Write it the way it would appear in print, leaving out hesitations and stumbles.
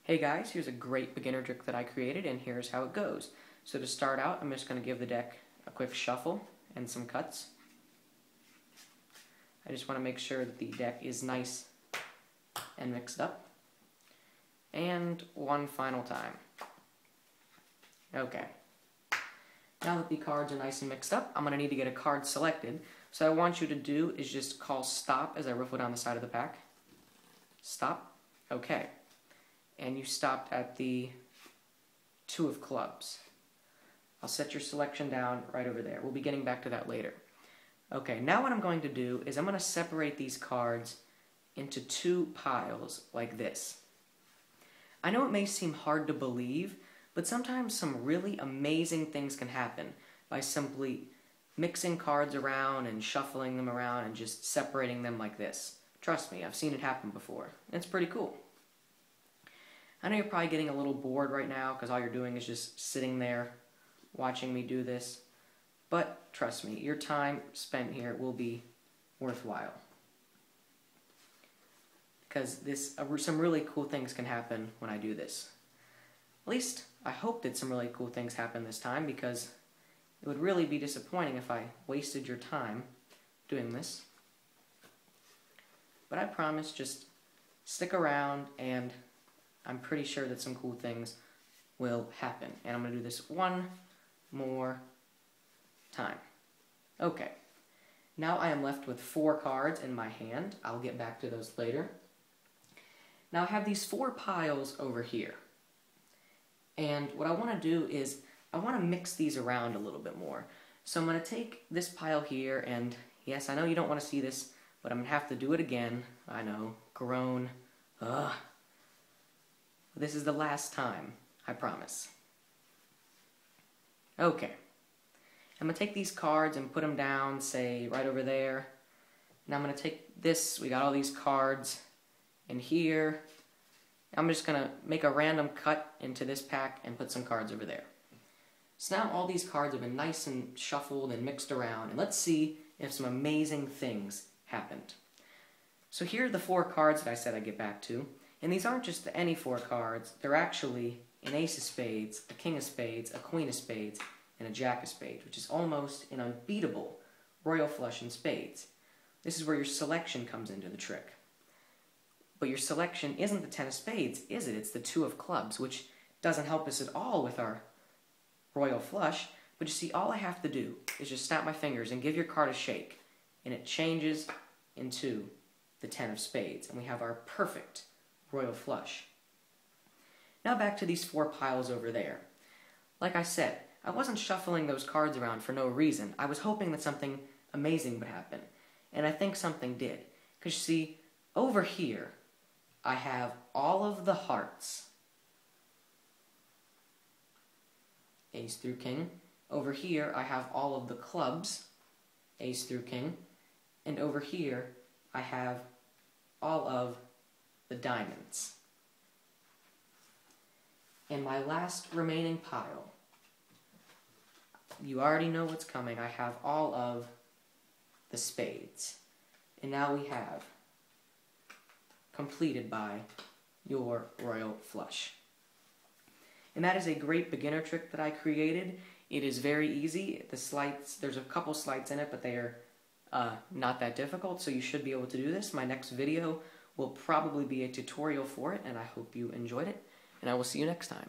Hey guys, here's a great beginner trick that I created, and here's how it goes. So to start out, I'm just going to give the deck a quick shuffle and some cuts. I just want to make sure that the deck is nice and mixed up. And one final time. Okay. Now that the cards are nice and mixed up, I'm going to need to get a card selected. So what I want you to do is just call stop as I riffle down the side of the pack. Stop. Okay. And you stopped at the 2 of clubs. I'll set your selection down right over there. We'll be getting back to that later. Okay, now what I'm going to do is I'm going to separate these cards into 2 piles like this. I know it may seem hard to believe, but sometimes some really amazing things can happen by simply mixing cards around and shuffling them around and just separating them like this. Trust me, I've seen it happen before. It's pretty cool. I know you're probably getting a little bored right now because all you're doing is just sitting there watching me do this. But trust me, your time spent here will be worthwhile. Because some really cool things can happen when I do this. At least, I hope that some really cool things happen this time, because it would really be disappointing if I wasted your time doing this. But I promise, just stick around, and I'm pretty sure that some cool things will happen. And I'm going to do this one more time. Okay. Now I am left with 4 cards in my hand. I'll get back to those later. Now I have these 4 piles over here. And what I want to do is, I want to mix these around a little bit more. So I'm going to take this pile here, and yes, I know you don't want to see this, but I'm going to have to do it again. I know. Groan. Ugh. This is the last time, I promise. Okay. I'm going to take these cards and put them down, say, right over there. Now I'm going to take this, we got all these cards in here. I'm just going to make a random cut into this pack and put some cards over there. So now all these cards have been nice and shuffled and mixed around, and let's see if some amazing things happened. So here are the 4 cards that I said I'd get back to. And these aren't just any 4 cards, they're actually an Ace of Spades, a King of Spades, a Queen of Spades, and a Jack of Spades, which is almost an unbeatable Royal Flush in Spades. This is where your selection comes into the trick. But your selection isn't the 10 of Spades, is it? It's the 2 of Clubs, which doesn't help us at all with our Royal Flush. But you see, all I have to do is just snap my fingers and give your card a shake, and it changes into the 10 of Spades, and we have our perfect Royal Flush. Now back to these 4 piles over there. Like I said, I wasn't shuffling those cards around for no reason. I was hoping that something amazing would happen. And I think something did. Because you see, over here, I have all of the hearts. Ace through King. Over here, I have all of the clubs. Ace through King. And over here, I have all of the diamonds. And my last remaining pile, you already know what's coming. I have all of the spades. And now we have completed by your Royal Flush. And that is a great beginner trick that I created. It is very easy. The sleights, there's a couple sleights in it, but they are not that difficult, so you should be able to do this. My next video will probably be a tutorial for it, and I hope you enjoyed it, and I will see you next time.